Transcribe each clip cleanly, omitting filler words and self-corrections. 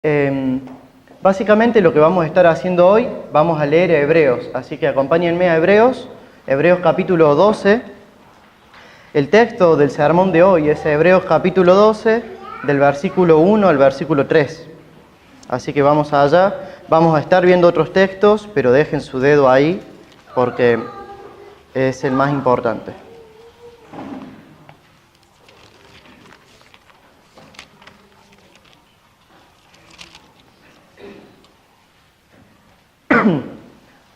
Eh, Básicamente lo que vamos a estar haciendo hoy, vamos a leer Hebreos, así que acompáñenme a Hebreos capítulo 12. El texto del sermón de hoy es Hebreos capítulo 12, del versículo 1 al versículo 3. Así que vamos allá, vamos a estar viendo otros textos, pero dejen su dedo ahí porque es el más importante.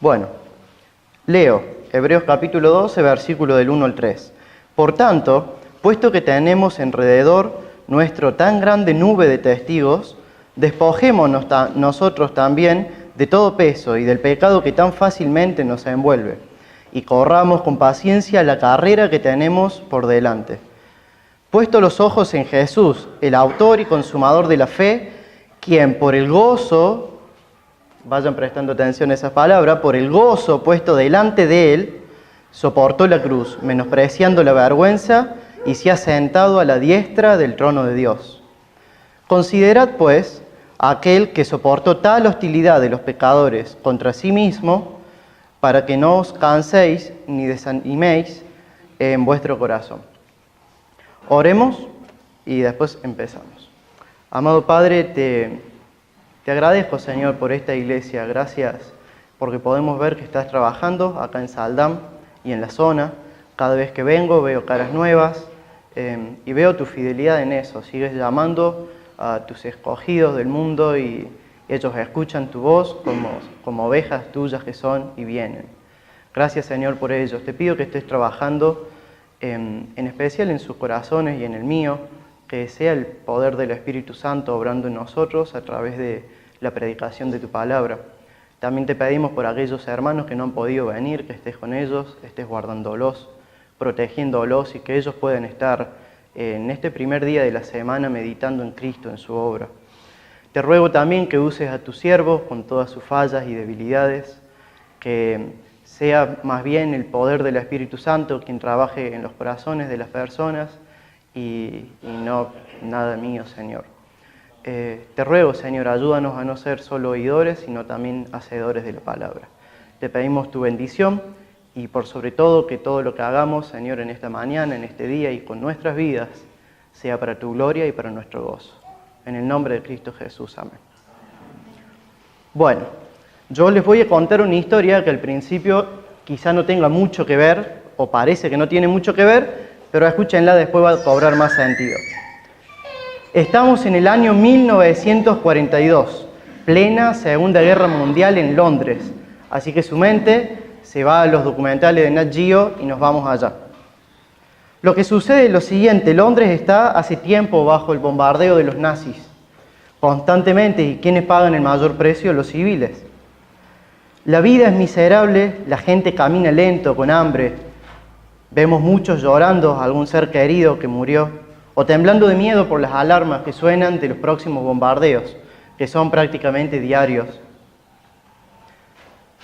Bueno, leo Hebreos capítulo 12, versículo del 1 al 3. Por tanto, puesto que tenemos alrededor nuestro tan grande nube de testigos, despojémonos nosotros también de todo peso y del pecado que tan fácilmente nos envuelve, y corramos con paciencia la carrera que tenemos por delante. Puesto los ojos en Jesús, el autor y consumador de la fe, quien por el gozo, vayan prestando atención a esa palabra, por el gozo puesto delante de él, soportó la cruz, menospreciando la vergüenza, y se ha sentado a la diestra del trono de Dios. Considerad, pues, a aquel que soportó tal hostilidad de los pecadores contra sí mismo, para que no os canséis ni desaniméis en vuestro corazón. Oremos y después empezamos. Amado Padre, te agradezco, Señor, por esta iglesia. Gracias porque podemos ver que estás trabajando acá en Saldam y en la zona. Cada vez que vengo veo caras nuevas y veo tu fidelidad en eso. Sigues llamando a tus escogidos del mundo y ellos escuchan tu voz como ovejas tuyas que son y vienen. Gracias, Señor, por ellos. Te pido que estés trabajando en especial en sus corazones y en el mío, que sea el poder del Espíritu Santo obrando en nosotros a través de la predicación de tu palabra. También te pedimos por aquellos hermanos que no han podido venir, que estés con ellos, estés guardándolos, protegiéndolos y que ellos puedan estar en este primer día de la semana meditando en Cristo, en su obra. Te ruego también que uses a tus siervos con todas sus fallas y debilidades, que sea más bien el poder del Espíritu Santo quien trabaje en los corazones de las personas y no nada mío, Señor. Te ruego, Señor, ayúdanos a no ser solo oidores, sino también hacedores de la palabra. Te pedimos tu bendición y por sobre todo que todo lo que hagamos, Señor, en esta mañana, en este día y con nuestras vidas, sea para tu gloria y para nuestro gozo. En el nombre de Cristo Jesús, amén. Bueno, yo les voy a contar una historia que al principio quizá no tenga mucho que ver, o parece que no tiene mucho que ver, pero escúchenla, después va a cobrar más sentido. Estamos en el año 1942, plena Segunda Guerra Mundial en Londres, así que su mente se va a los documentales de Nat Geo y nos vamos allá. Lo que sucede es lo siguiente: Londres está hace tiempo bajo el bombardeo de los nazis, constantemente, y ¿quiénes pagan el mayor precio? Los civiles. La vida es miserable, la gente camina lento, con hambre. Vemos muchos llorando a algún ser querido que murió, o temblando de miedo por las alarmas que suenan de los próximos bombardeos, que son prácticamente diarios.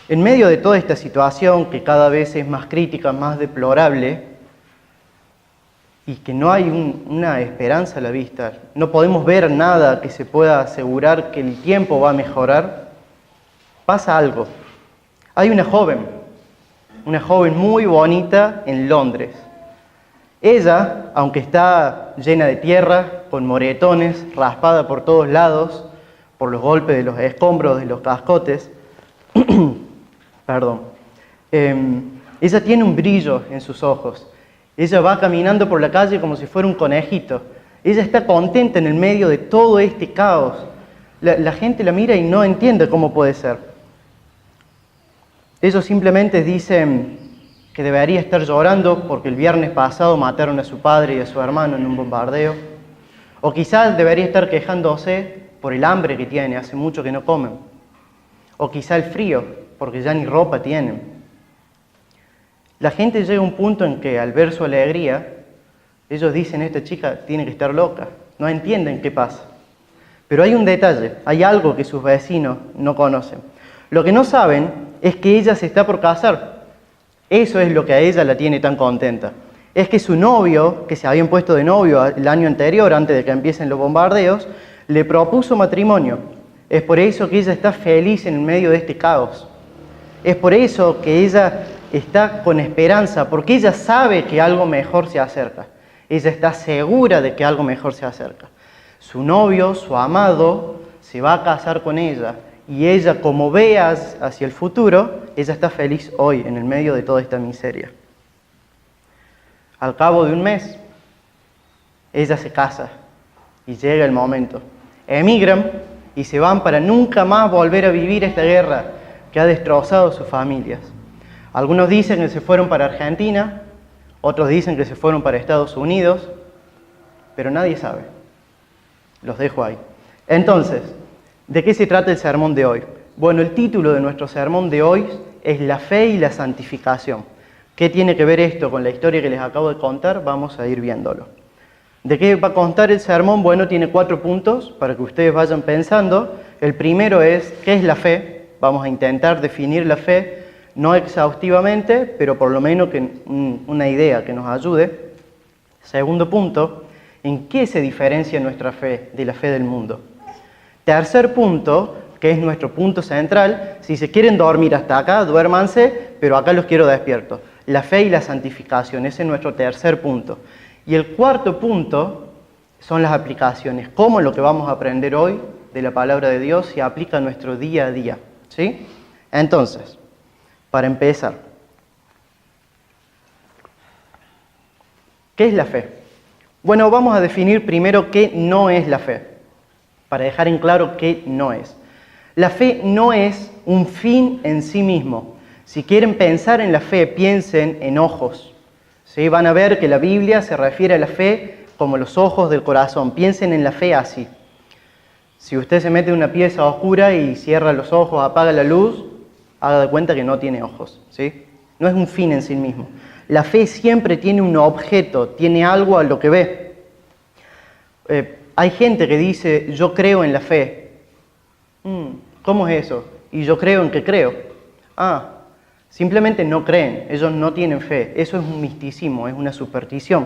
En medio de toda esta situación, que cada vez es más crítica, más deplorable, y que no hay una esperanza a la vista, no podemos ver nada que se pueda asegurar que el tiempo va a mejorar, pasa algo. Hay una joven muy bonita en Londres. Ella, aunque está llena de tierra, con moretones, raspada por todos lados, por los golpes de los escombros, de los cascotes, ella tiene un brillo en sus ojos. Ella va caminando por la calle como si fuera un conejito. Ella está contenta en el medio de todo este caos. La gente la mira y no entiende cómo puede ser. Ellos simplemente dicen que debería estar llorando porque el viernes pasado mataron a su padre y a su hermano en un bombardeo. O quizás debería estar quejándose por el hambre que tiene, hace mucho que no comen. O quizá el frío, porque ya ni ropa tienen. La gente llega a un punto en que al ver su alegría, ellos dicen: esta chica tiene que estar loca. No entienden qué pasa. Pero hay un detalle, hay algo que sus vecinos no conocen. Lo que no saben es que ella se está por casar. Eso es lo que a ella la tiene tan contenta. Es que su novio, que se habían puesto de novio el año anterior, antes de que empiecen los bombardeos, Le propuso matrimonio. Es por eso que ella está feliz en medio de este caos. Es por eso que ella está con esperanza, porque ella sabe que algo mejor se acerca. Ella está segura de que algo mejor se acerca. Su novio, su amado, se va a casar con ella. Y ella, como ve hacia el futuro, ella está feliz hoy, en el medio de toda esta miseria. Al cabo de un mes, ella se casa y llega el momento. Emigran y se van para nunca más volver a vivir esta guerra que ha destrozado sus familias. Algunos dicen que se fueron para Argentina, otros dicen que se fueron para Estados Unidos, pero nadie sabe. Los dejo ahí. Entonces, ¿de qué se trata el sermón de hoy? Bueno, el título de nuestro sermón de hoy es La fe y la santificación. ¿Qué tiene que ver esto con la historia que les acabo de contar? Vamos a ir viéndolo. ¿De qué va a constar el sermón? Bueno, tiene 4 puntos para que ustedes vayan pensando. El primero es, ¿qué es la fe? Vamos a intentar definir la fe, no exhaustivamente, pero por lo menos una idea que nos ayude. Segundo punto, ¿en qué se diferencia nuestra fe de la fe del mundo? Tercer punto, que es nuestro punto central, si se quieren dormir hasta acá, duérmanse, pero acá los quiero despiertos. La fe y la santificación, ese es nuestro tercer punto. Y el cuarto punto son las aplicaciones, cómo lo que vamos a aprender hoy de la palabra de Dios se aplica a nuestro día a día. ¿Sí? Entonces, para empezar, ¿qué es la fe? Bueno, vamos a definir primero qué no es la fe, para dejar en claro qué no es. La fe no es un fin en sí mismo. Si quieren pensar en la fe, piensen en ojos. ¿Sí? Van a ver que la Biblia se refiere a la fe como los ojos del corazón. Piensen en la fe así. Si usted se mete en una pieza oscura y cierra los ojos, apaga la luz, haga de cuenta que no tiene ojos. ¿Sí? No es un fin en sí mismo. La fe siempre tiene un objeto, tiene algo a lo que ve. Hay gente que dice, yo creo en la fe. ¿Cómo es eso? Y yo creo en que creo. Simplemente no creen, ellos no tienen fe. Eso es un misticismo, es una superstición.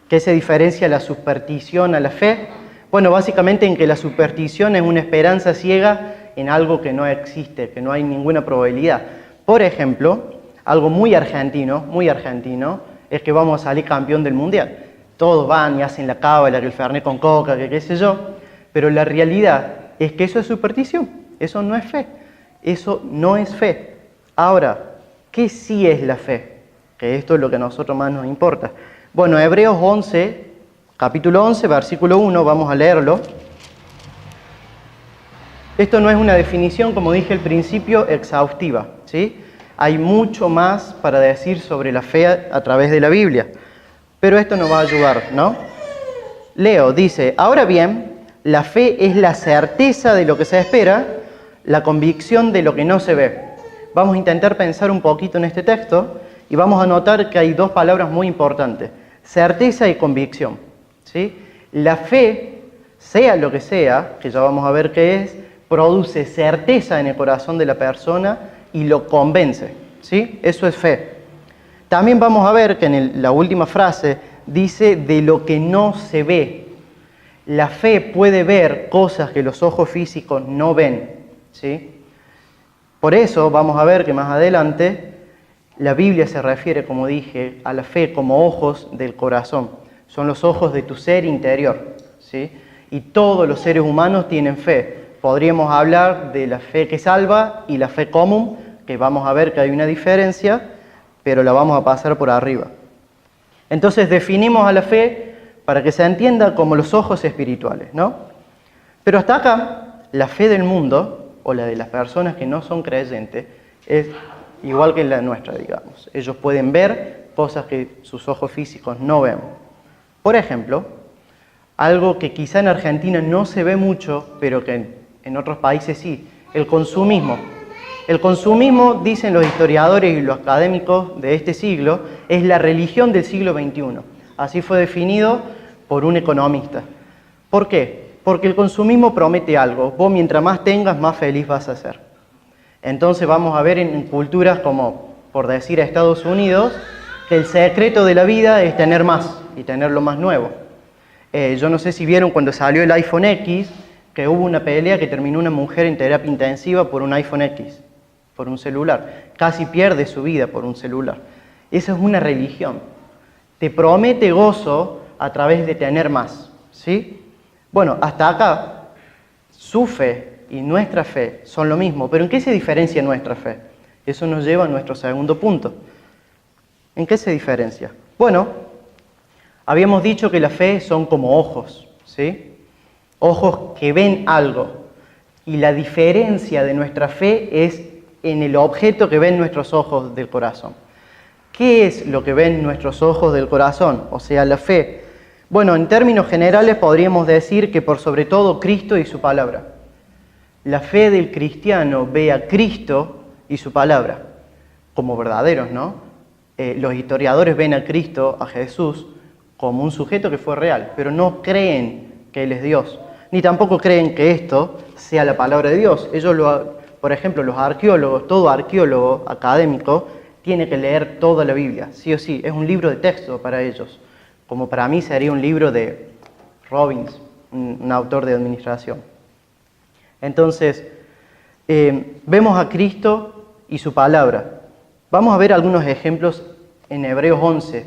¿Qué se diferencia la superstición a la fe? Bueno, básicamente en que la superstición es una esperanza ciega en algo que no existe, que no hay ninguna probabilidad. Por ejemplo, algo muy argentino, es que vamos a salir campeón del mundial. Todos van y hacen la cábala, que el fernet con coca, que qué sé yo, pero la realidad es que eso es superstición, eso no es fe, eso no es fe. Ahora, ¿qué sí es la fe? Que esto es lo que a nosotros más nos importa. Bueno, Hebreos 11, capítulo 11, versículo 1, vamos a leerlo. Esto no es una definición, como dije al principio, exhaustiva, ¿sí? Hay mucho más para decir sobre la fe a través de la Biblia, pero esto nos va a ayudar, ¿no? Leo, dice, ahora bien, la fe es la certeza de lo que se espera, la convicción de lo que no se ve. Vamos a intentar pensar un poquito en este texto y vamos a notar que hay 2 palabras muy importantes, certeza y convicción, ¿sí? La fe, sea lo que sea, que ya vamos a ver qué es, produce certeza en el corazón de la persona y lo convence, ¿sí? Eso es fe. También vamos a ver que en la última frase dice de lo que no se ve. La fe puede ver cosas que los ojos físicos no ven, ¿sí? Por eso vamos a ver que más adelante la Biblia se refiere, como dije, a la fe como ojos del corazón. Son los ojos de tu ser interior, ¿sí? Y todos los seres humanos tienen fe. Podríamos hablar de la fe que salva y la fe común, que vamos a ver que hay una diferencia, pero la vamos a pasar por arriba. Entonces definimos a la fe para que se entienda como los ojos espirituales, ¿no? Pero hasta acá, la fe del mundo, o la de las personas que no son creyentes, es igual que la nuestra, digamos. Ellos pueden ver cosas que sus ojos físicos no ven. Por ejemplo, algo que quizá en Argentina no se ve mucho, pero que en otros países sí, el consumismo. El consumismo, dicen los historiadores y los académicos de este siglo, es la religión del siglo XXI. Así fue definido por un economista. ¿Por qué? Porque el consumismo promete algo. Vos mientras más tengas, más feliz vas a ser. Entonces vamos a ver en culturas como, por decir, a Estados Unidos, que el secreto de la vida es tener más y tener lo más nuevo. Yo no sé si vieron cuando salió el iPhone X, que hubo una pelea que terminó una mujer en terapia intensiva por un iPhone X, por un celular. Casi pierde su vida por un celular. Esa es una religión. Te promete gozo a través de tener más, ¿sí? Bueno, hasta acá, su fe y nuestra fe son lo mismo, pero ¿en qué se diferencia nuestra fe? Eso nos lleva a nuestro segundo punto. ¿En qué se diferencia? Bueno, habíamos dicho que la fe son como ojos, ¿sí? Ojos que ven algo. Y la diferencia de nuestra fe es en el objeto que ven nuestros ojos del corazón. ¿Qué es lo que ven nuestros ojos del corazón? O sea, la fe. Bueno, en términos generales podríamos decir que por sobre todo Cristo y su palabra. La fe del cristiano ve a Cristo y su palabra como verdaderos, ¿no? Los historiadores ven a Cristo, a Jesús, como un sujeto que fue real, pero no creen que Él es Dios, ni tampoco creen que esto sea la palabra de Dios. Por ejemplo, los arqueólogos, todo arqueólogo académico tiene que leer toda la Biblia, sí o sí, es un libro de texto para ellos, como para mí sería un libro de Robbins, un autor de administración. Entonces, vemos a Cristo y su palabra. Vamos a ver algunos ejemplos en Hebreos 11.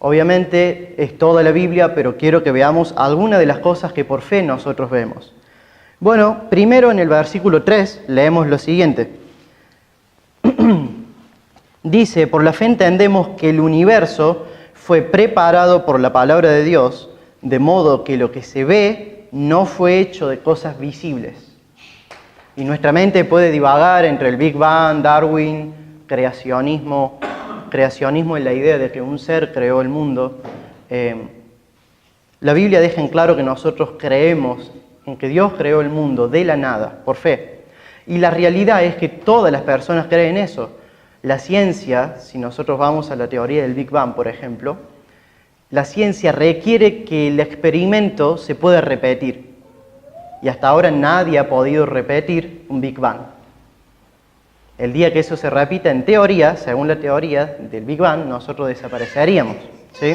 Obviamente es toda la Biblia, pero quiero que veamos algunas de las cosas que por fe nosotros vemos. Bueno, primero en el versículo 3 leemos lo siguiente. Dice, por la fe entendemos que el universo fue preparado por la palabra de Dios, de modo que lo que se ve no fue hecho de cosas visibles. Y nuestra mente puede divagar entre el Big Bang, Darwin, creacionismo en la idea de que un ser creó el mundo. La Biblia deja en claro que nosotros creemos en que Dios creó el mundo de la nada, por fe. Y la realidad es que todas las personas creen eso. La ciencia, si nosotros vamos a la teoría del Big Bang, por ejemplo, la ciencia requiere que el experimento se pueda repetir. Y hasta ahora nadie ha podido repetir un Big Bang. El día que eso se repita en teoría, según la teoría del Big Bang, nosotros desapareceríamos, ¿sí?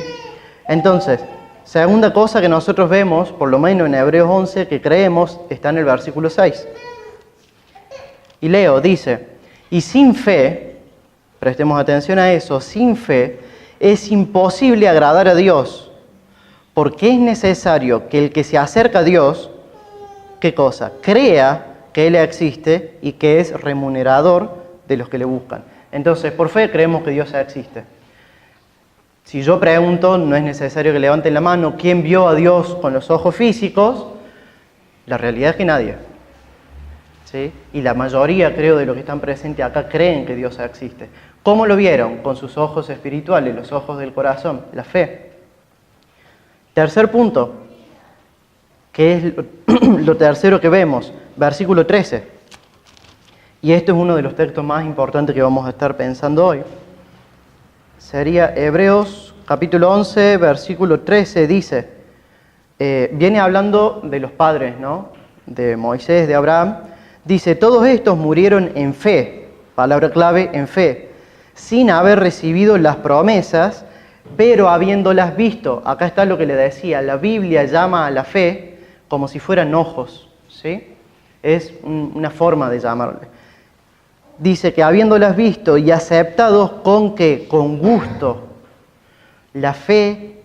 Entonces, segunda cosa que nosotros vemos, por lo menos en Hebreos 11, que creemos, está en el versículo 6. Y leo, dice, y sin fe, prestemos atención a eso, sin fe es imposible agradar a Dios, porque es necesario que el que se acerca a Dios, ¿qué cosa? Crea que Él existe y que es remunerador de los que le buscan. Entonces, por fe creemos que Dios existe. Si yo pregunto, no es necesario que levanten la mano, ¿quién vio a Dios con los ojos físicos? La realidad es que nadie. ¿Sí? Y la mayoría, creo, de los que están presentes acá creen que Dios existe. ¿Cómo lo vieron? Con sus ojos espirituales, los ojos del corazón, la fe. Tercer punto, que es lo tercero que vemos, versículo 13. Y esto es uno de los textos más importantes que vamos a estar pensando hoy. Sería Hebreos capítulo 11, versículo 13, dice, viene hablando de los padres, ¿no? De Moisés, de Abraham. Dice, todos estos murieron en fe, palabra clave, en fe, sin haber recibido las promesas, pero habiéndolas visto. Acá está lo que le decía, la Biblia llama a la fe como si fueran ojos, ¿sí? Es una forma de llamarle. Dice que habiéndolas visto y aceptados con ¿qué? Con gusto. La fe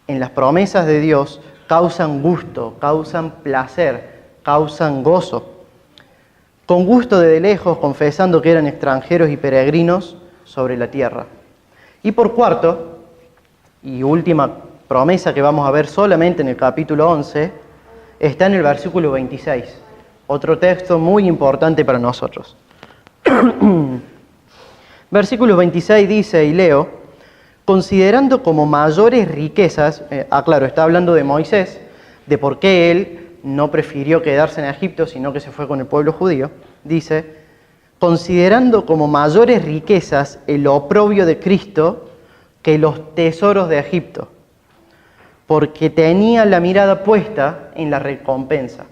en las promesas de Dios causan gusto, causan placer, causan gozo. Con gusto desde lejos, confesando que eran extranjeros y peregrinos sobre la tierra. Y por cuarto, y última promesa que vamos a ver solamente en el capítulo 11, está en el versículo 26. Otro texto muy importante para nosotros. Versículo 26 dice, y leo, considerando como mayores riquezas, claro, está hablando de Moisés, de por qué él no prefirió quedarse en Egipto, sino que se fue con el pueblo judío, dice, considerando como mayores riquezas el oprobio de Cristo que los tesoros de Egipto, porque tenía la mirada puesta en la recompensa.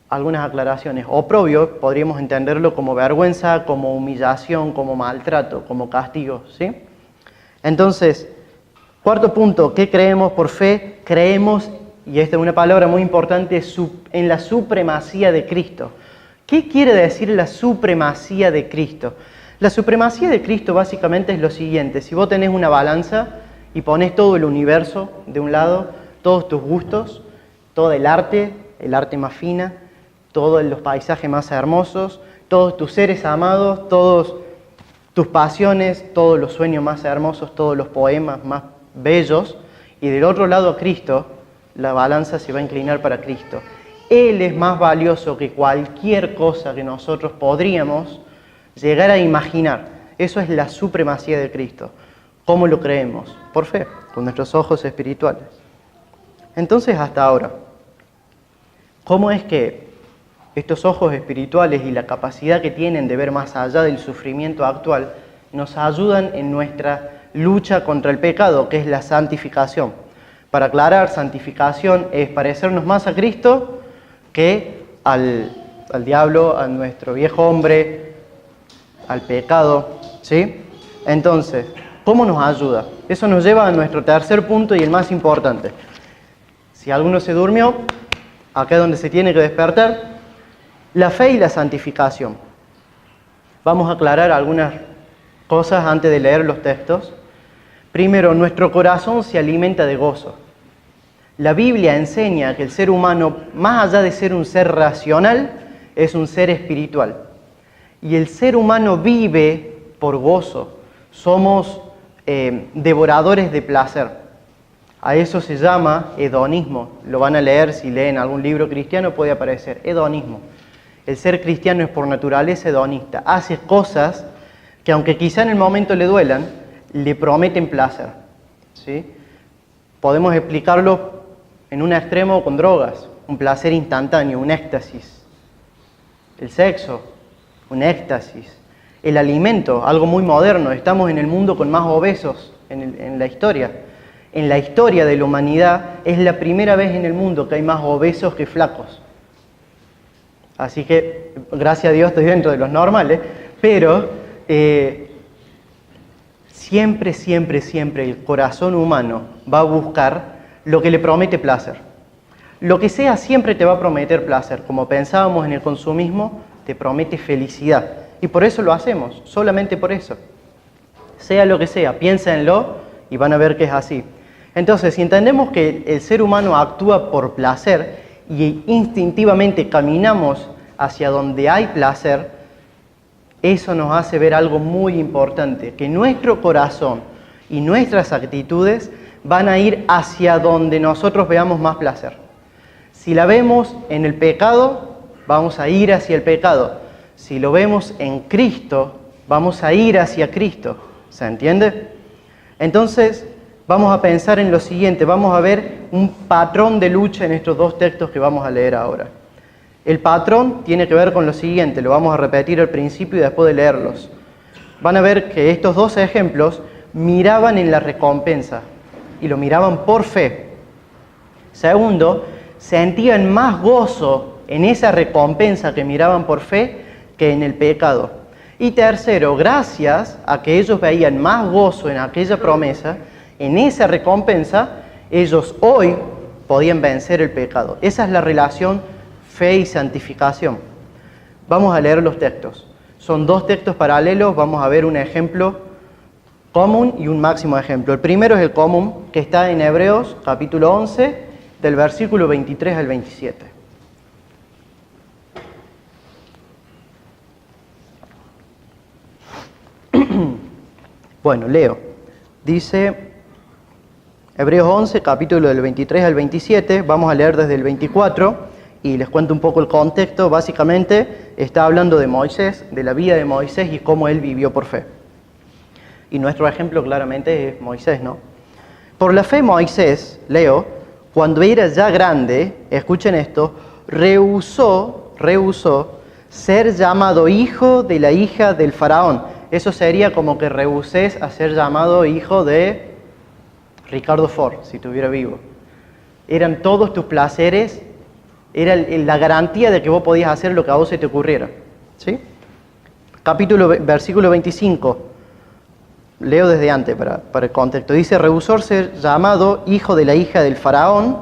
Algunas aclaraciones. Oprobio podríamos entenderlo como vergüenza, como humillación, como maltrato, como castigo, ¿sí? Entonces, cuarto punto, ¿qué creemos por fe? Creemos y esta es una palabra muy importante, en la supremacía de Cristo. ¿Qué quiere decir la supremacía de Cristo? La supremacía de Cristo básicamente es lo siguiente: si vos tenés una balanza y pones todo el universo de un lado, todos tus gustos, todo el arte más fina, todos los paisajes más hermosos, todos tus seres amados, todos tus pasiones, todos los sueños más hermosos, todos los poemas más bellos, y del otro lado a Cristo, la balanza se va a inclinar para Cristo. Él es más valioso que cualquier cosa que nosotros podríamos llegar a imaginar. Eso es la supremacía de Cristo. ¿Cómo lo creemos? Por fe, con nuestros ojos espirituales. Entonces, hasta ahora, ¿cómo es que estos ojos espirituales y la capacidad que tienen de ver más allá del sufrimiento actual nos ayudan en nuestra lucha contra el pecado, que es la santificación? Para aclarar, santificación es parecernos más a Cristo que al diablo, a nuestro viejo hombre, al pecado, ¿sí? Entonces, ¿cómo nos ayuda? Eso nos lleva a nuestro tercer punto y el más importante. Si alguno se durmió, acá es donde se tiene que despertar. La fe y la santificación. Vamos a aclarar algunas cosas antes de leer los textos. Primero, nuestro corazón se alimenta de gozo. La Biblia enseña que el ser humano, más allá de ser un ser racional, es un ser espiritual. Y el ser humano vive por gozo. Somos devoradores de placer. A eso se llama hedonismo. Lo van a leer, si leen algún libro cristiano puede aparecer. Hedonismo. El ser cristiano es por naturaleza hedonista. Hace cosas que, aunque quizá en el momento le duelan, le prometen placer, ¿sí? Podemos explicarlo en un extremo con drogas, un placer instantáneo, un éxtasis. El sexo, un éxtasis. El alimento, algo muy moderno. Estamos en el mundo con más obesos en la historia. En la historia de la humanidad es la primera vez en el mundo que hay más obesos que flacos. Así que, gracias a Dios, estoy dentro de los normales, pero siempre el corazón humano va a buscar lo que le promete placer. Lo que sea siempre te va a prometer placer. Como pensábamos en el consumismo, te promete felicidad. Y por eso lo hacemos, solamente por eso. Sea lo que sea, piénsenlo y van a ver que es así. Entonces, si entendemos que el ser humano actúa por placer y instintivamente caminamos hacia donde hay placer, eso nos hace ver algo muy importante, que nuestro corazón y nuestras actitudes van a ir hacia donde nosotros veamos más placer. Si la vemos en el pecado, vamos a ir hacia el pecado. Si lo vemos en Cristo, vamos a ir hacia Cristo. ¿Se entiende? Entonces, vamos a pensar en lo siguiente, vamos a ver un patrón de lucha en estos dos textos que vamos a leer ahora. El patrón tiene que ver con lo siguiente, lo vamos a repetir al principio y después de leerlos. Van a ver que estos dos ejemplos miraban en la recompensa y lo miraban por fe. Segundo, sentían más gozo en esa recompensa que miraban por fe que en el pecado. Y tercero, gracias a que ellos veían más gozo en aquella promesa, en esa recompensa, ellos hoy podían vencer el pecado. Esa es la relación fe y santificación. Vamos a leer los textos. Son dos textos paralelos, vamos a ver un ejemplo común y un máximo ejemplo. El primero es el común, que está en Hebreos capítulo 11, del versículo 23 al 27. Bueno, leo. Dice Hebreos 11, capítulo del 23 al 27, vamos a leer desde el 24 y les cuento un poco el contexto. Básicamente está hablando de Moisés, de la vida de Moisés y cómo él vivió por fe. Y nuestro ejemplo claramente es Moisés, ¿no? Por la fe Moisés, leo, cuando era ya grande, escuchen esto, rehusó ser llamado hijo de la hija del faraón. Eso sería como que rehuses a ser llamado hijo de Ricardo Ford, si estuviera vivo. Eran todos tus placeres, era la garantía de que vos podías hacer lo que a vos se te ocurriera. ¿Sí? Versículo 25. Leo desde antes para el contexto. Dice, rehusó ser llamado hijo de la hija del faraón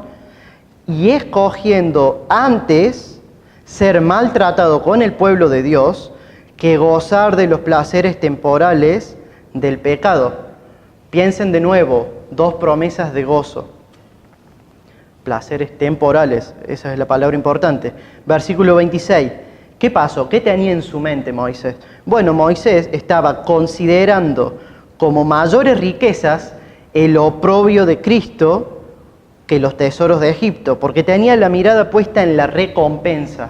y escogiendo antes ser maltratado con el pueblo de Dios que gozar de los placeres temporales del pecado. Piensen de nuevo, dos promesas de gozo. Placeres temporales, esa es la palabra importante. Versículo 26. ¿Qué pasó? ¿Qué tenía en su mente Moisés? Bueno, Moisés estaba considerando como mayores riquezas el oprobio de Cristo que los tesoros de Egipto, porque tenía la mirada puesta en la recompensa.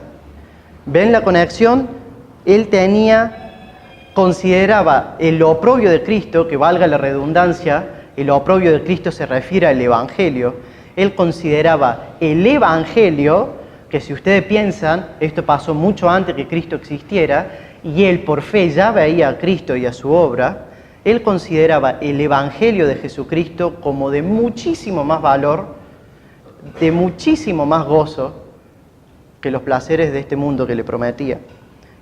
¿Ven la conexión? Él consideraba el oprobio de Cristo, que valga la redundancia, el oprobio de Cristo se refiere al Evangelio. Él consideraba el Evangelio, que si ustedes piensan, esto pasó mucho antes que Cristo existiera, y él por fe ya veía a Cristo y a su obra, él consideraba el Evangelio de Jesucristo como de muchísimo más valor, de muchísimo más gozo que los placeres de este mundo que le prometía.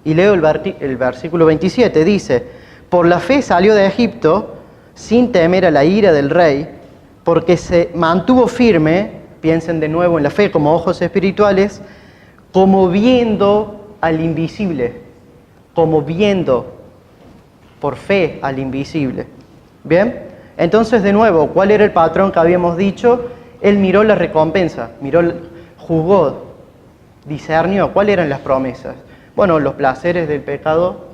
Y leo el versículo 27, dice, por la fe salió de Egipto sin temer a la ira del rey, porque se mantuvo firme, piensen de nuevo en la fe como ojos espirituales, como viendo al invisible, como viendo por fe al invisible. ¿Bien? Entonces de nuevo, ¿cuál era el patrón que habíamos dicho? Él miró la recompensa, juzgó, discernió cuáles eran las promesas. Bueno, los placeres del pecado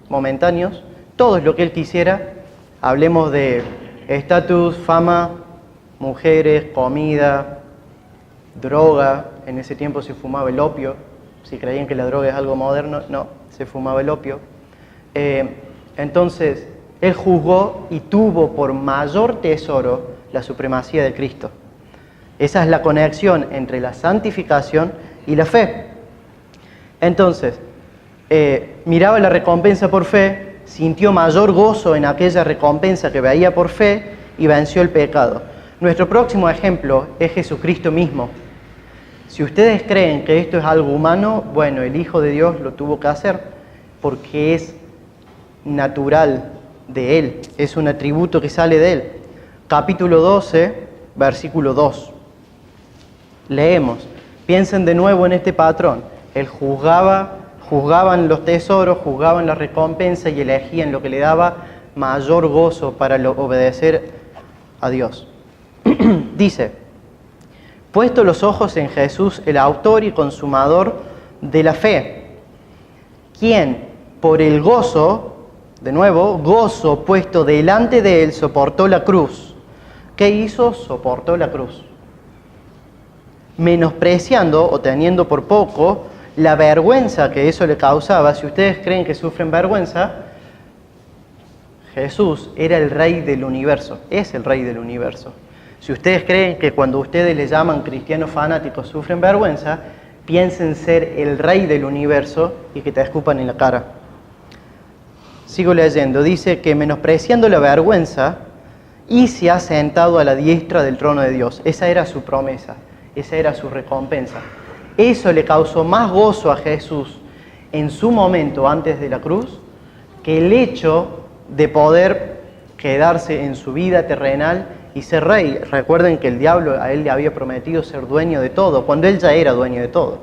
momentáneos, todo es lo que él quisiera. Hablemos de estatus, fama, mujeres, comida, droga. En ese tiempo se fumaba el opio. Si creían que la droga es algo moderno, no, se fumaba el opio. Entonces, él juzgó y tuvo por mayor tesoro la supremacía de Cristo. Esa es la conexión entre la santificación y la fe. Entonces, miraba la recompensa por fe, sintió mayor gozo en aquella recompensa que veía por fe y venció el pecado. Nuestro próximo ejemplo es Jesucristo mismo. Si ustedes creen que esto es algo humano, bueno, el Hijo de Dios lo tuvo que hacer porque es natural de Él, es un atributo que sale de Él. Capítulo 12, versículo 2. Leemos, piensen de nuevo en este patrón. Él juzgaban los tesoros, juzgaban la recompensa y elegían lo que le daba mayor gozo para obedecer a Dios. Dice, puesto los ojos en Jesús, el autor y consumador de la fe, quien por el gozo, de nuevo, gozo puesto delante de él, soportó la cruz. ¿Qué hizo? Soportó la cruz. Menospreciando o teniendo por poco la vergüenza que eso le causaba. Si ustedes creen que sufren vergüenza, Jesús era el Rey del universo, es el Rey del universo. Si ustedes creen que cuando ustedes le llaman cristianos fanáticos sufren vergüenza, piensen ser el Rey del universo y que te escupan en la cara. Sigo leyendo, dice que menospreciando la vergüenza y se ha sentado a la diestra del trono de Dios. Esa era su promesa, esa era su recompensa. Eso le causó más gozo a Jesús en su momento antes de la cruz que el hecho de poder quedarse en su vida terrenal y ser rey. Recuerden que el diablo a él le había prometido ser dueño de todo, cuando él ya era dueño de todo.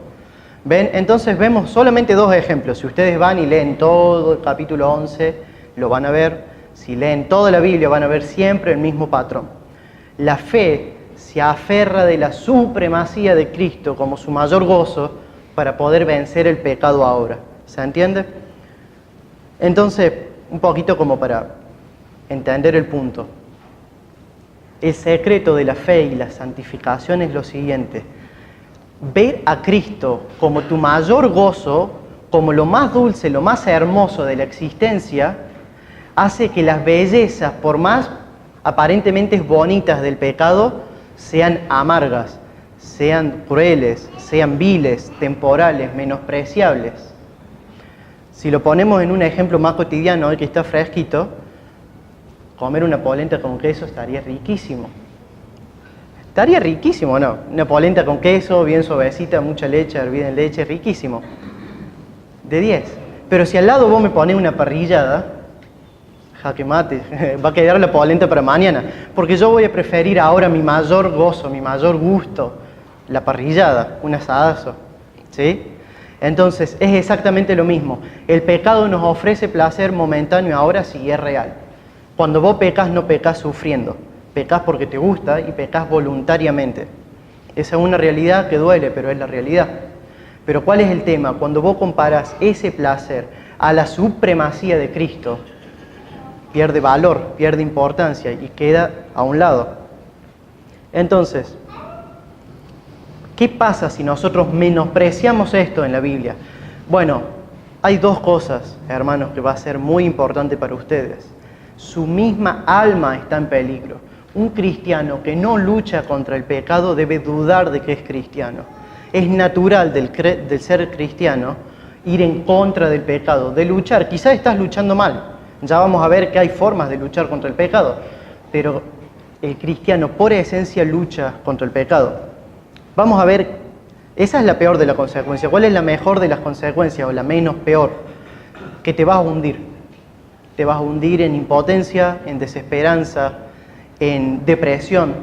¿Ven? Entonces vemos solamente dos ejemplos. Si ustedes van y leen todo el capítulo 11, lo van a ver. Si leen toda la Biblia, van a ver siempre el mismo patrón. La fe se aferra de la supremacía de Cristo como su mayor gozo para poder vencer el pecado ahora. ¿Se entiende? Entonces, un poquito como para entender el punto. El secreto de la fe y la santificación es lo siguiente. Ver a Cristo como tu mayor gozo, como lo más dulce, lo más hermoso de la existencia, hace que las bellezas, por más aparentemente bonitas del pecado, sean amargas, sean crueles, sean viles, temporales, menospreciables. Si lo ponemos en un ejemplo más cotidiano, hoy que está fresquito, comer una polenta con queso estaría riquísimo. Estaría riquísimo, ¿no? Una polenta con queso, bien suavecita, mucha leche, hervida en leche, riquísimo. De 10. Pero si al lado vos me ponés una parrillada, jaque mate, va a quedar la polenta para mañana. Porque yo voy a preferir ahora mi mayor gozo, mi mayor gusto, la parrillada, un asadazo, ¿sí? Entonces, es exactamente lo mismo. El pecado nos ofrece placer momentáneo ahora si es real. Cuando vos pecas, no pecas sufriendo. Pecas porque te gusta y pecas voluntariamente. Esa es una realidad que duele, pero es la realidad. Pero ¿cuál es el tema? Cuando vos comparás ese placer a la supremacía de Cristo, pierde valor, pierde importancia y queda a un lado. Entonces, ¿qué pasa si nosotros menospreciamos esto en la Biblia? Bueno, hay dos cosas, hermanos, que va a ser muy importante para ustedes. Su misma alma está en peligro. Un cristiano que no lucha contra el pecado debe dudar de que es cristiano. Es natural del ser cristiano ir en contra del pecado, de luchar. Quizás estás luchando mal. Ya vamos a ver que hay formas de luchar contra el pecado. Pero el cristiano por esencia lucha contra el pecado. Vamos a ver, esa es la peor de las consecuencias. ¿Cuál es la mejor de las consecuencias o la menos peor? Que te vas a hundir. Te vas a hundir en impotencia, en desesperanza, en depresión,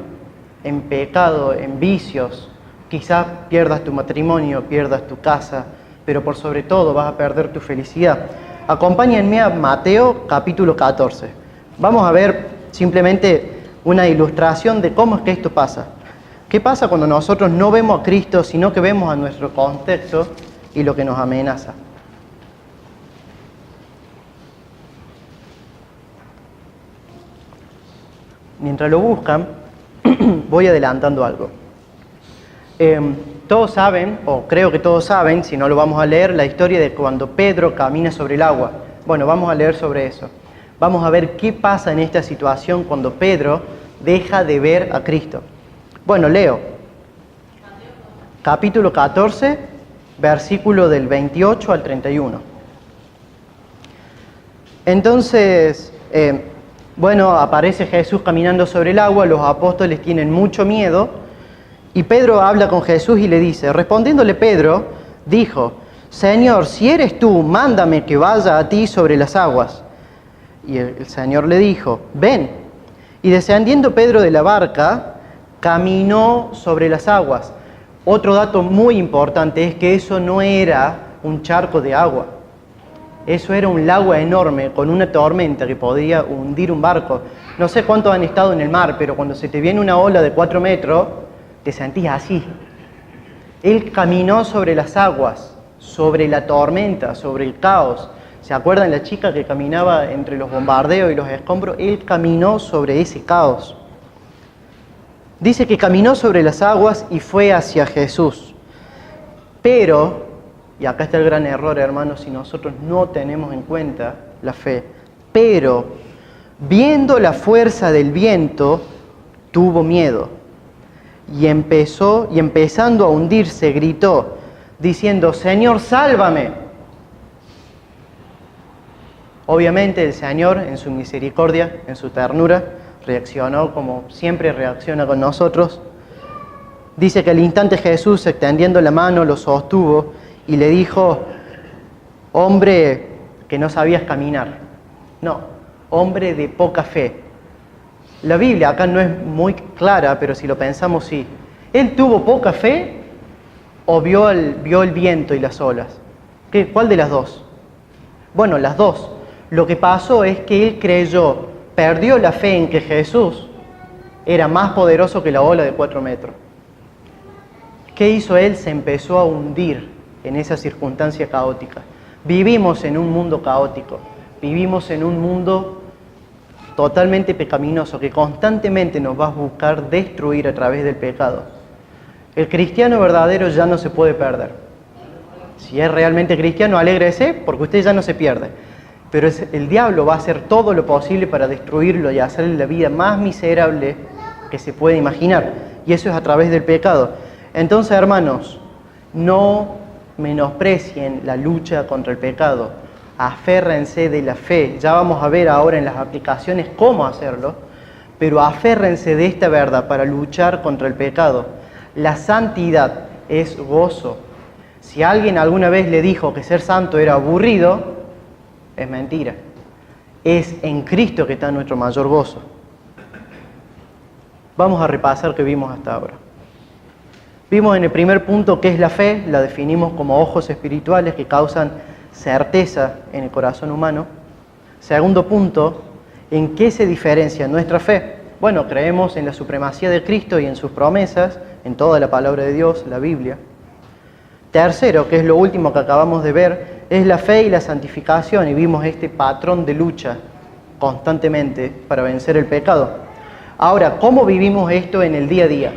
en pecado, en vicios. Quizás pierdas tu matrimonio, pierdas tu casa, pero por sobre todo vas a perder tu felicidad. Acompáñenme a Mateo capítulo 14. Vamos a ver simplemente una ilustración de cómo es que esto pasa. ¿Qué pasa cuando nosotros no vemos a Cristo, sino que vemos a nuestro contexto y lo que nos amenaza? Mientras lo buscan, voy adelantando algo. Todos saben, o creo que todos saben, si no lo vamos a leer, la historia de cuando Pedro camina sobre el agua. Bueno, vamos a leer sobre eso. Vamos a ver qué pasa en esta situación cuando Pedro deja de ver a Cristo. Bueno, leo. Capítulo 14, versículo del 28 al 31. Entonces, aparece Jesús caminando sobre el agua, los apóstoles tienen mucho miedo, y Pedro habla con Jesús y le dice, respondiéndole Pedro, dijo, Señor, si eres tú, mándame que vaya a ti sobre las aguas. Y el Señor le dijo, ven. Y descendiendo Pedro de la barca, caminó sobre las aguas. Otro dato muy importante es que eso no era un charco de agua. Eso era un lago enorme con una tormenta que podía hundir un barco. No sé cuántos han estado en el mar, pero cuando se te viene una ola de 4 metros, te sentís así. Él caminó sobre las aguas, sobre la tormenta, sobre el caos. ¿Se acuerdan la chica que caminaba entre los bombardeos y los escombros? Él caminó sobre ese caos. Dice que caminó sobre las aguas y fue hacia Jesús. Pero, y acá está el gran error, hermanos, si nosotros no tenemos en cuenta la fe, pero, viendo la fuerza del viento, tuvo miedo. Y empezando a hundirse, gritó, diciendo, Señor, sálvame. Obviamente el Señor, en su misericordia, en su ternura, reaccionó como siempre reacciona con nosotros. Dice que al instante Jesús, extendiendo la mano, lo sostuvo y le dijo, hombre que no sabías caminar. No, hombre de poca fe. La Biblia acá no es muy clara, pero si lo pensamos, sí. ¿Él tuvo poca fe o vio el viento y las olas? ¿Cuál de las dos? Bueno, las dos. Lo que pasó es que él creyó, perdió la fe en que Jesús era más poderoso que la ola de 4 metros. ¿Qué hizo él? Se empezó a hundir en esa circunstancia caótica. Vivimos en un mundo caótico, vivimos en un mundo totalmente pecaminoso que constantemente nos va a buscar destruir a través del pecado. El cristiano verdadero ya no se puede perder. Si es realmente cristiano, alégrese porque usted ya no se pierde. Pero el diablo va a hacer todo lo posible para destruirlo y hacerle la vida más miserable que se puede imaginar. Y eso es a través del pecado. Entonces, hermanos, no menosprecien la lucha contra el pecado. Aférrense de la fe. Ya vamos a ver ahora en las aplicaciones cómo hacerlo. Pero aférrense de esta verdad para luchar contra el pecado. La santidad es gozo. Si alguien alguna vez le dijo que ser santo era aburrido, es mentira. Es en Cristo que está nuestro mayor gozo. Vamos a repasar qué vimos hasta ahora. Vimos en el primer punto qué es la fe, la definimos como ojos espirituales que causan certeza en el corazón humano. Segundo punto, ¿en qué se diferencia nuestra fe? Bueno, creemos en la supremacía de Cristo y en sus promesas, en toda la palabra de Dios, la Biblia. Tercero, que es lo último que acabamos de ver, es la fe y la santificación, y vimos este patrón de lucha constantemente para vencer el pecado. Ahora, ¿cómo vivimos esto en el día a día?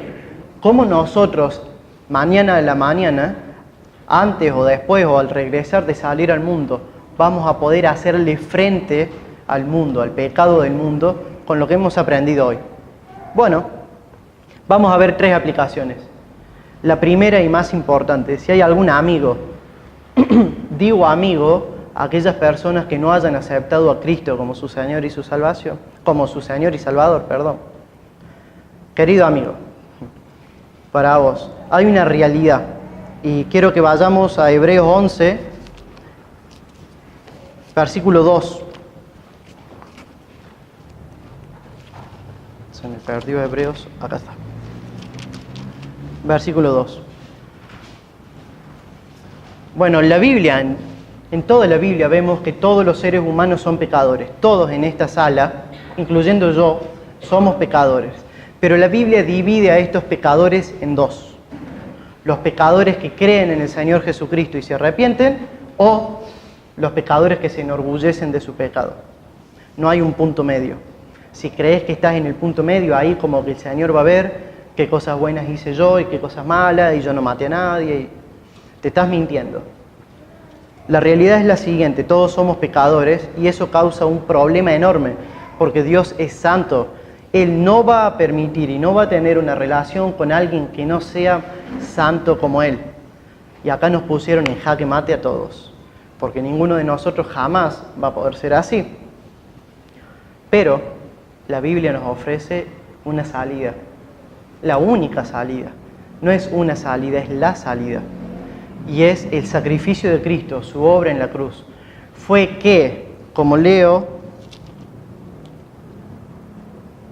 ¿Cómo nosotros, mañana a la mañana, antes o después o al regresar de salir al mundo, vamos a poder hacerle frente al mundo, al pecado del mundo, con lo que hemos aprendido hoy? Bueno, vamos a ver 3 aplicaciones. La primera y más importante, si hay algún amigo, digo amigo, a aquellas personas que no hayan aceptado a Cristo como su Señor y su salvación, como su Señor y Salvador, perdón. Querido amigo, para vos, hay una realidad, y quiero que vayamos a Hebreos 11, versículo 2. Se me perdió Hebreos, acá está. Versículo 2. Bueno, en la Biblia, en toda la Biblia vemos que todos los seres humanos son pecadores. Todos en esta sala, incluyendo yo, somos pecadores. Pero la Biblia divide a estos pecadores en 2. Los pecadores que creen en el Señor Jesucristo y se arrepienten, o los pecadores que se enorgullecen de su pecado. No hay un punto medio. Si crees que estás en el punto medio, ahí como que el Señor va a ver qué cosas buenas hice yo y qué cosas malas, y yo no maté a nadie, y te estás mintiendo. La realidad es la siguiente: todos somos pecadores y eso causa un problema enorme, porque Dios es santo. Él no va a permitir y no va a tener una relación con alguien que no sea santo como Él. Y acá nos pusieron en jaque mate a todos, porque ninguno de nosotros jamás va a poder ser así. Pero la Biblia nos ofrece una salida. La única salida, no es una salida, es la salida, y es el sacrificio de Cristo, su obra en la cruz. Fue que, como leo,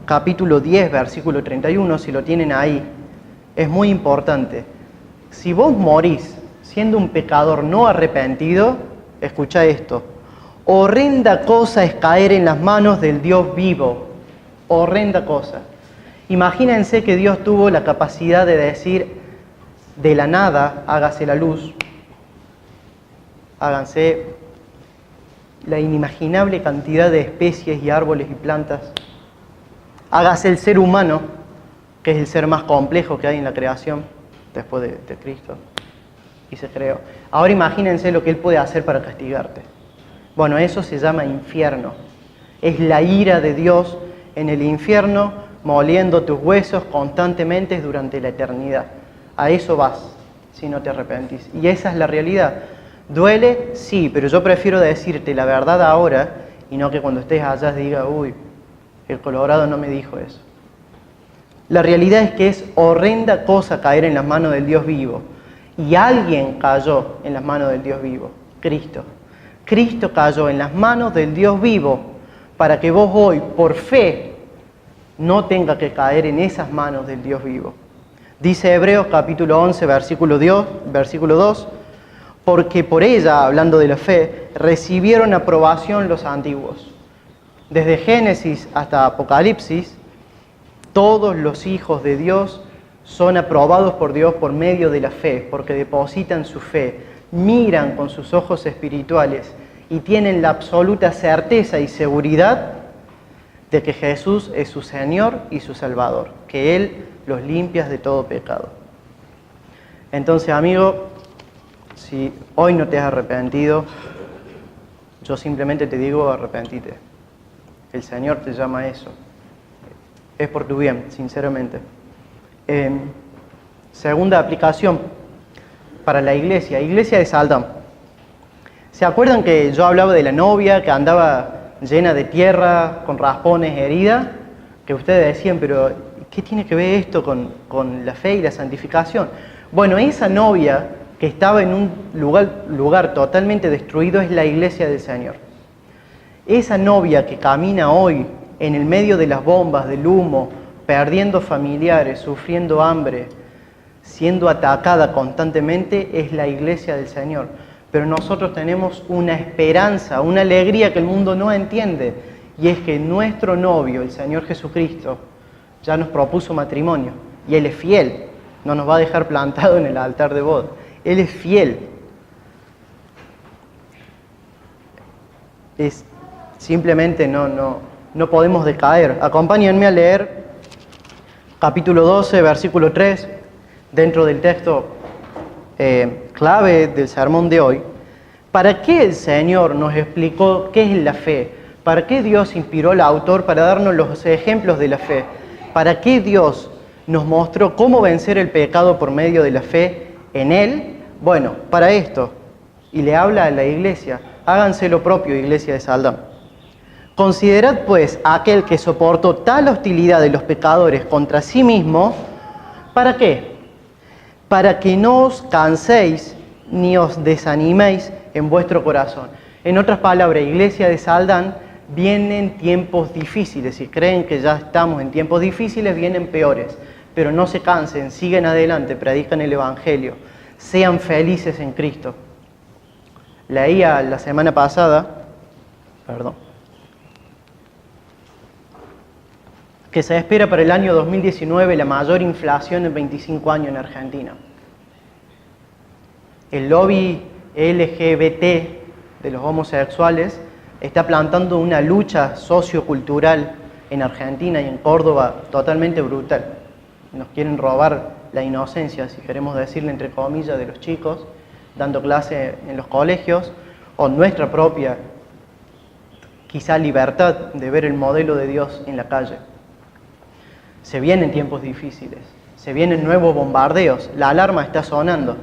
capítulo 10, versículo 31, si lo tienen ahí, es muy importante. Si vos morís siendo un pecador no arrepentido, escucha esto: horrenda cosa es caer en las manos del Dios vivo. Horrenda cosa. Imagínense que Dios tuvo la capacidad de decir de la nada, hágase la luz, háganse la inimaginable cantidad de especies y árboles y plantas, hágase el ser humano, que es el ser más complejo que hay en la creación después de Cristo, y se creó. Ahora imagínense lo que Él puede hacer para castigarte. Bueno, eso se llama infierno. Es la ira de Dios en el infierno, moliendo tus huesos constantemente durante la eternidad. A eso vas, si no te arrepentís. Y esa es la realidad. ¿Duele? Sí, pero yo prefiero decirte la verdad ahora y no que cuando estés allá diga, uy, el Colorado no me dijo eso. La realidad es que es horrenda cosa caer en las manos del Dios vivo. Y alguien cayó en las manos del Dios vivo, Cristo. Cristo cayó en las manos del Dios vivo para que vos hoy, por fe, no tenga que caer en esas manos del Dios vivo. Dice Hebreos capítulo 11, versículo 2, porque por ella, hablando de la fe, recibieron aprobación los antiguos. Desde Génesis hasta Apocalipsis, todos los hijos de Dios son aprobados por Dios por medio de la fe, porque depositan su fe, miran con sus ojos espirituales y tienen la absoluta certeza y seguridad de que Jesús es su Señor y su Salvador, que Él los limpia de todo pecado. Entonces, amigo, si hoy no te has arrepentido, yo simplemente te digo, arrepentite. El Señor te llama a eso. Es por tu bien, sinceramente. Segunda aplicación para la iglesia de Saldam. ¿Se acuerdan que yo hablaba de la novia que andaba llena de tierra, con raspones, herida? Que ustedes decían, pero ¿qué tiene que ver esto con la fe y la santificación? Bueno, esa novia que estaba en un lugar totalmente destruido es la iglesia del Señor. Esa novia que camina hoy en el medio de las bombas, del humo, perdiendo familiares, sufriendo hambre, siendo atacada constantemente es la iglesia del Señor. Pero nosotros tenemos una esperanza, una alegría que el mundo no entiende, y es que nuestro novio, el Señor Jesucristo, ya nos propuso matrimonio, y Él es fiel, no nos va a dejar plantado en el altar de boda. Él es fiel. Simplemente no podemos decaer. Acompáñenme a leer capítulo 12, versículo 3, dentro del texto clave del sermón de hoy. ¿Para qué el Señor nos explicó qué es la fe? ¿Para qué Dios inspiró al autor para darnos los ejemplos de la fe? ¿Para qué Dios nos mostró cómo vencer el pecado por medio de la fe en Él? Bueno, para esto. Y le habla a la iglesia. Háganse lo propio, iglesia de Saldán. Considerad pues a aquel que soportó tal hostilidad de los pecadores contra sí mismo. ¿Para qué? Para que no os canséis ni os desaniméis en vuestro corazón. En otras palabras, iglesia de Saldán, vienen tiempos difíciles. Si creen que ya estamos en tiempos difíciles, vienen peores. Pero no se cansen, sigan adelante, predican el Evangelio. Sean felices en Cristo. Leía la semana pasada, que se espera para el año 2019 la mayor inflación en 25 años en Argentina. El lobby LGBT de los homosexuales está plantando una lucha sociocultural en Argentina y en Córdoba totalmente brutal. Nos quieren robar la inocencia, si queremos decirle entre comillas, de los chicos, dando clase en los colegios, o nuestra propia, quizá libertad de ver el modelo de Dios en la calle. Se vienen tiempos difíciles, se vienen nuevos bombardeos, la alarma está sonando,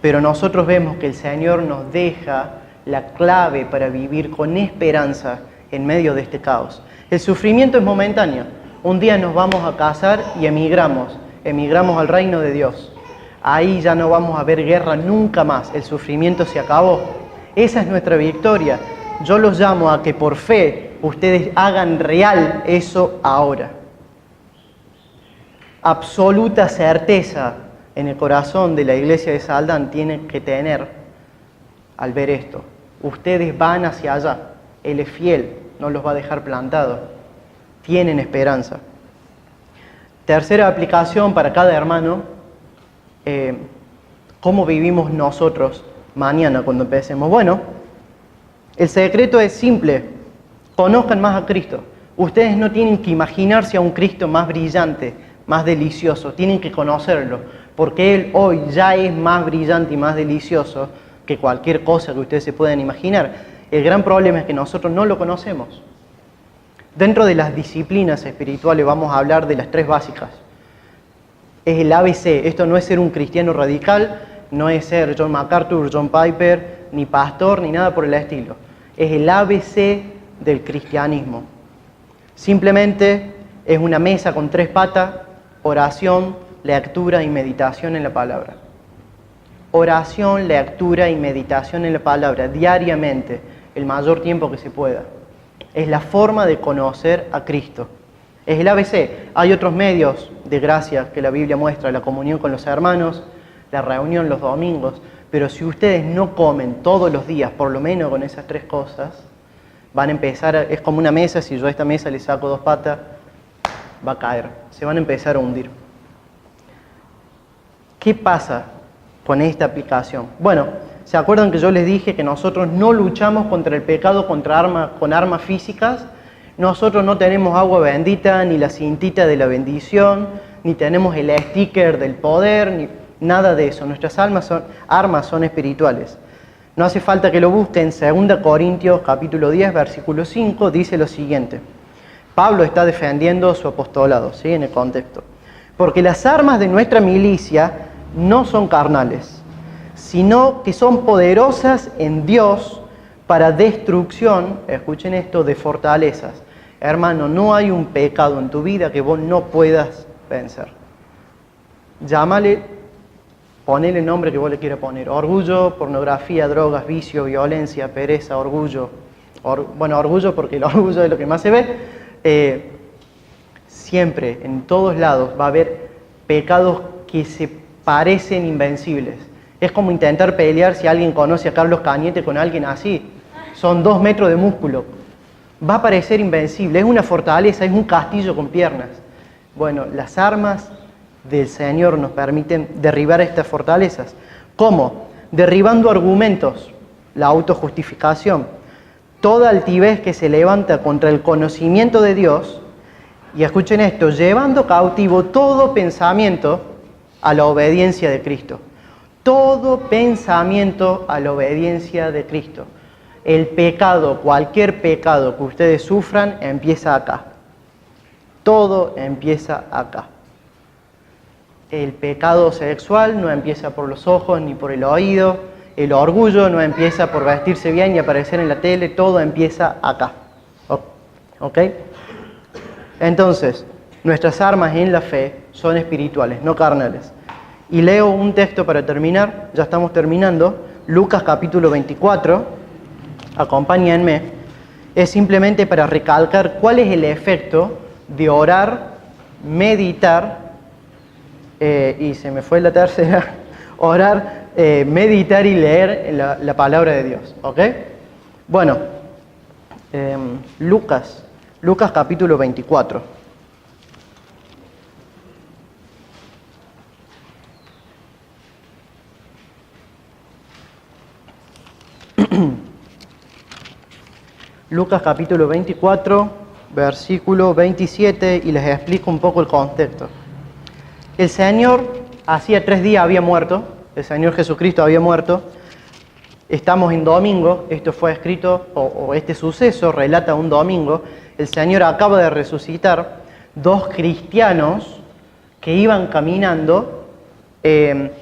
pero nosotros vemos que el Señor nos deja la clave para vivir con esperanza en medio de este caos. El sufrimiento es momentáneo. Un día nos vamos a casar y emigramos al reino de Dios. Ahí ya no vamos a ver guerra nunca más, el sufrimiento se acabó. Esa es nuestra victoria. Yo los llamo a que por fe ustedes hagan real eso ahora. Absoluta certeza en el corazón de la iglesia de Saldán tienen que tener al ver esto. Ustedes van hacia allá. Él es fiel, no los va a dejar plantados. Tienen esperanza. Tercera aplicación para cada hermano. ¿Cómo vivimos nosotros mañana cuando empecemos? Bueno, el secreto es simple. Conozcan más a Cristo. Ustedes no tienen que imaginarse a un Cristo más brillante, más delicioso. Tienen que conocerlo, porque Él hoy ya es más brillante y más delicioso que cualquier cosa que ustedes se puedan imaginar. El gran problema es que nosotros no lo conocemos. Dentro de las disciplinas espirituales vamos a hablar de las 3 básicas. Es el ABC. Esto no es ser un cristiano radical, no es ser John MacArthur, John Piper, ni pastor, ni nada por el estilo. Es el ABC del cristianismo. Simplemente es una mesa con 3 patas, oración, lectura y meditación en la palabra. Oración, lectura y meditación en la palabra diariamente, el mayor tiempo que se pueda. Es la forma de conocer a Cristo. Es el ABC. Hay otros medios de gracia que la Biblia muestra, la comunión con los hermanos, la reunión los domingos, pero si ustedes no comen todos los días, por lo menos con esas 3 cosas, van a empezar, es como una mesa, si yo a esta mesa le saco 2 patas, va a caer, se van a empezar a hundir. ¿Qué pasa con esta aplicación? Bueno, ¿se acuerdan que yo les dije que nosotros no luchamos contra el pecado con armas físicas? Nosotros no tenemos agua bendita, ni la cintita de la bendición, ni tenemos el sticker del poder, ni nada de eso. Nuestras armas son espirituales. No hace falta que lo busquen. 2 Corintios capítulo 10, versículo 5, dice lo siguiente. Pablo está defendiendo su apostolado, ¿sí? En el contexto. Porque las armas de nuestra milicia no son carnales, sino que son poderosas en Dios para destrucción, escuchen esto, de fortalezas. Hermano, no hay un pecado en tu vida que vos no puedas vencer. Llámale, ponele el nombre que vos le quieras poner. Orgullo, pornografía, drogas, vicio, violencia, pereza, orgullo. Orgullo porque el orgullo es lo que más se ve. Siempre, en todos lados, va a haber pecados que se parecen invencibles. Es como intentar pelear, si alguien conoce a Carlos Cañete, con alguien así. Son 2 metros de músculo. Va a parecer invencible, es una fortaleza, es un castillo con piernas. Bueno, las armas del Señor nos permiten derribar estas fortalezas. ¿Cómo? Derribando argumentos, la autojustificación, toda altivez que se levanta contra el conocimiento de Dios, y escuchen esto, llevando cautivo todo pensamiento a la obediencia de Cristo. Todo pensamiento a la obediencia de Cristo. El pecado, cualquier pecado que ustedes sufran, empieza acá. Todo empieza acá. El pecado sexual no empieza por los ojos ni por el oído. El orgullo no empieza por vestirse bien y aparecer en la tele. Todo empieza acá. ¿Ok? Entonces, nuestras armas en la fe son espirituales, no carnales. Y leo un texto para terminar, ya estamos terminando, Lucas capítulo 24, acompáñenme. Es simplemente para recalcar cuál es el efecto de orar, meditar, y se me fue la tercera, orar, meditar y leer la palabra de Dios, ¿ok? Bueno, Lucas capítulo 24. Lucas capítulo 24, versículo 27, y les explico un poco el contexto. El Señor hacía 3 días había muerto, el Señor Jesucristo había muerto. Estamos en domingo, esto fue escrito, o este suceso relata un domingo. El Señor acaba de resucitar. 2 cristianos que iban caminando,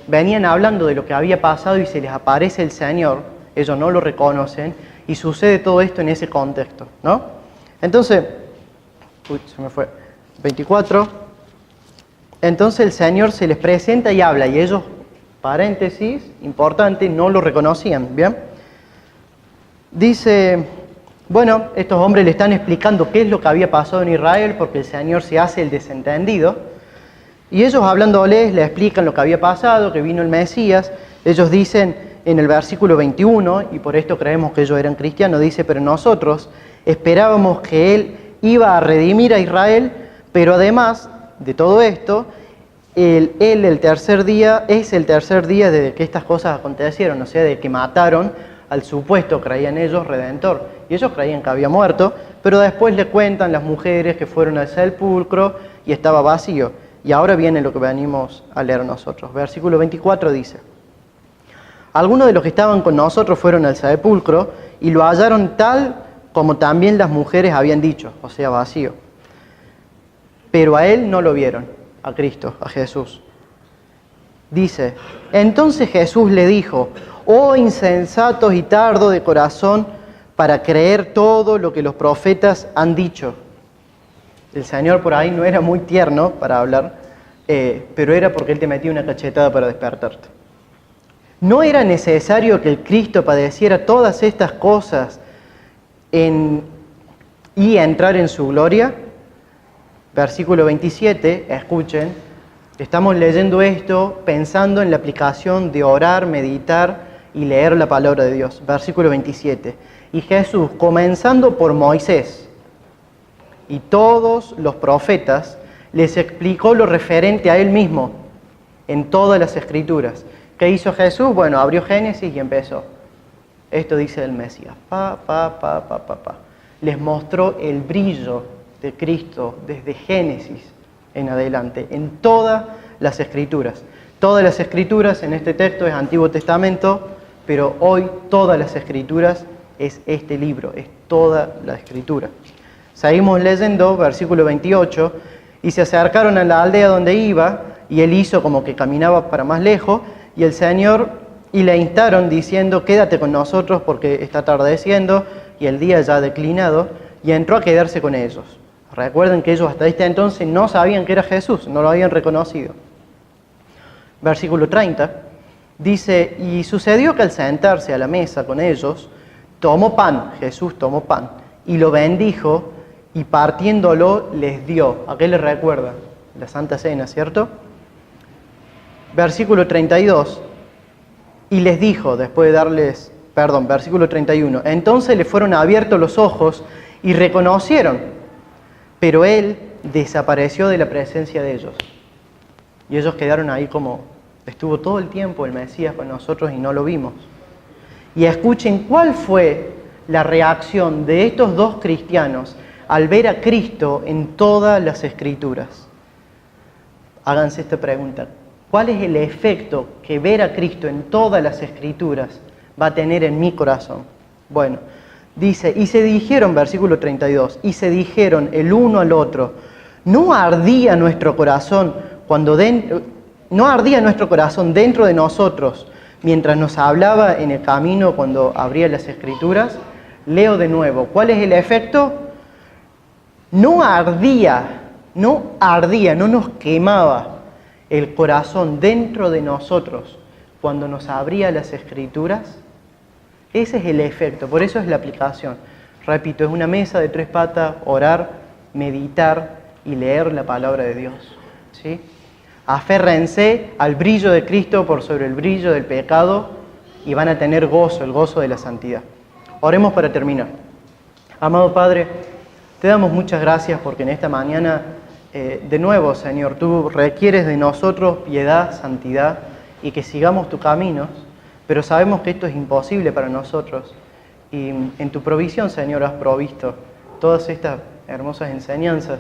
venían hablando de lo que había pasado y se les aparece el Señor. Ellos no lo reconocen y sucede todo esto en ese contexto, ¿no? Entonces, se me fue, 24. Entonces el Señor se les presenta y habla y ellos, paréntesis, importante, no lo reconocían, ¿bien? Dice, bueno, estos hombres le están explicando qué es lo que había pasado en Israel porque el Señor se hace el desentendido. Y ellos hablándoles le explican lo que había pasado, que vino el Mesías. Ellos dicen en el versículo 21, y por esto creemos que ellos eran cristianos, dice, pero nosotros esperábamos que Él iba a redimir a Israel, pero además de todo esto, el tercer día es el tercer día desde que estas cosas acontecieron, o sea, de que mataron al supuesto, creían ellos, Redentor. Y ellos creían que había muerto, pero después le cuentan las mujeres que fueron al sepulcro y estaba vacío. Y ahora viene lo que venimos a leer nosotros. Versículo 24 dice, algunos de los que estaban con nosotros fueron al sepulcro y lo hallaron tal como también las mujeres habían dicho, o sea, vacío. Pero a él no lo vieron, a Cristo, a Jesús. Dice, entonces Jesús le dijo, oh insensatos y tardos de corazón para creer todo lo que los profetas han dicho. El Señor por ahí no era muy tierno para hablar, pero era porque Él te metía una cachetada para despertarte. ¿No era necesario que el Cristo padeciera todas estas cosas y entrar en su gloria? Versículo 27, escuchen, estamos leyendo esto pensando en la aplicación de orar, meditar y leer la palabra de Dios. Versículo 27, y Jesús, comenzando por Moisés y todos los profetas, les explicó lo referente a Él mismo en todas las Escrituras. ¿Qué hizo Jesús? Bueno, abrió Génesis y empezó. Esto dice el Mesías. Les mostró el brillo de Cristo desde Génesis en adelante, en todas las Escrituras. Todas las Escrituras en este texto es Antiguo Testamento, pero hoy todas las Escrituras es este libro, es toda la Escritura. Seguimos leyendo, versículo 28, y se acercaron a la aldea donde iba, y él hizo como que caminaba para más lejos, y el Señor, y le instaron diciendo, quédate con nosotros porque está atardeciendo, y el día ya ha declinado, y entró a quedarse con ellos. Recuerden que ellos hasta este entonces no sabían que era Jesús, no lo habían reconocido. Versículo 30, dice, y sucedió que al sentarse a la mesa con ellos, tomó pan, Jesús tomó pan, y lo bendijo, y partiéndolo les dio. ¿A qué les recuerda? La Santa Cena, ¿cierto? versículo 32, y les dijo, después de darles, versículo 31, entonces le fueron abiertos los ojos y reconocieron, pero él desapareció de la presencia de ellos. Y ellos quedaron ahí como, estuvo todo el tiempo el Mesías con nosotros y no lo vimos. Y escuchen cuál fue la reacción de estos dos cristianos al ver a Cristo en todas las Escrituras. Háganse esta pregunta. ¿Cuál es el efecto que ver a Cristo en todas las Escrituras va a tener en mi corazón? Bueno, dice, y se dijeron, versículo 32, y se dijeron el uno al otro, ¿no ardía nuestro corazón dentro de nosotros mientras nos hablaba en el camino cuando abría las Escrituras? Leo de nuevo, ¿cuál es el efecto? No nos quemaba el corazón dentro de nosotros cuando nos abría las Escrituras. Ese es el efecto, por eso es la aplicación. Repito, es una mesa de 3 patas, orar, meditar y leer la palabra de Dios, ¿sí? Aférrense al brillo de Cristo por sobre el brillo del pecado y van a tener gozo, el gozo de la santidad. Oremos para terminar. Amado Padre, te damos muchas gracias porque en esta mañana, de nuevo, Señor, tú requieres de nosotros piedad, santidad y que sigamos tus caminos, pero sabemos que esto es imposible para nosotros. Y en tu provisión, Señor, has provisto todas estas hermosas enseñanzas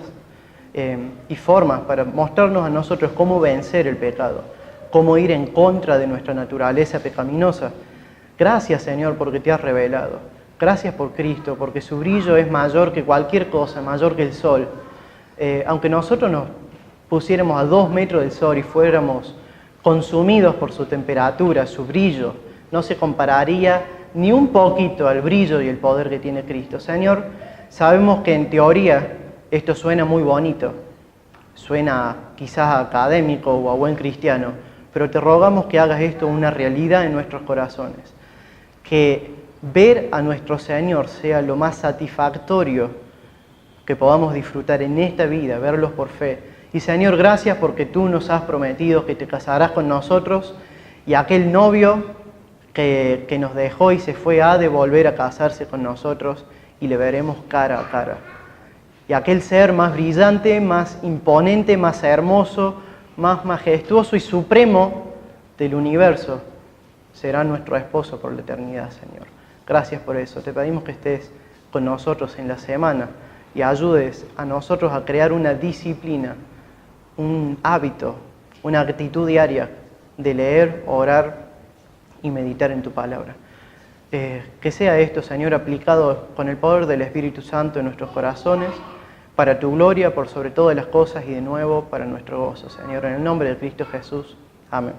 y formas para mostrarnos a nosotros cómo vencer el pecado, cómo ir en contra de nuestra naturaleza pecaminosa. Gracias, Señor, porque te has revelado. Gracias por Cristo, porque su brillo es mayor que cualquier cosa, mayor que el sol. Aunque nosotros nos pusiéramos a 2 metros del sol y fuéramos consumidos por su temperatura, su brillo, no se compararía ni un poquito al brillo y el poder que tiene Cristo. Señor, sabemos que en teoría esto suena muy bonito, suena quizás académico o a buen cristiano, pero te rogamos que hagas esto una realidad en nuestros corazones. Que ver a nuestro Señor sea lo más satisfactorio que podamos disfrutar en esta vida, verlos por fe. Y Señor, gracias porque tú nos has prometido que te casarás con nosotros y aquel novio que nos dejó y se fue ha de volver a casarse con nosotros y le veremos cara a cara. Y aquel ser más brillante, más imponente, más hermoso, más majestuoso y supremo del universo será nuestro esposo por la eternidad, Señor. Gracias por eso. Te pedimos que estés con nosotros en la semana y ayudes a nosotros a crear una disciplina, un hábito, una actitud diaria de leer, orar y meditar en tu palabra. Que sea esto, Señor, aplicado con el poder del Espíritu Santo en nuestros corazones, para tu gloria, por sobre todas las cosas y de nuevo para nuestro gozo, Señor. En el nombre de Cristo Jesús. Amén.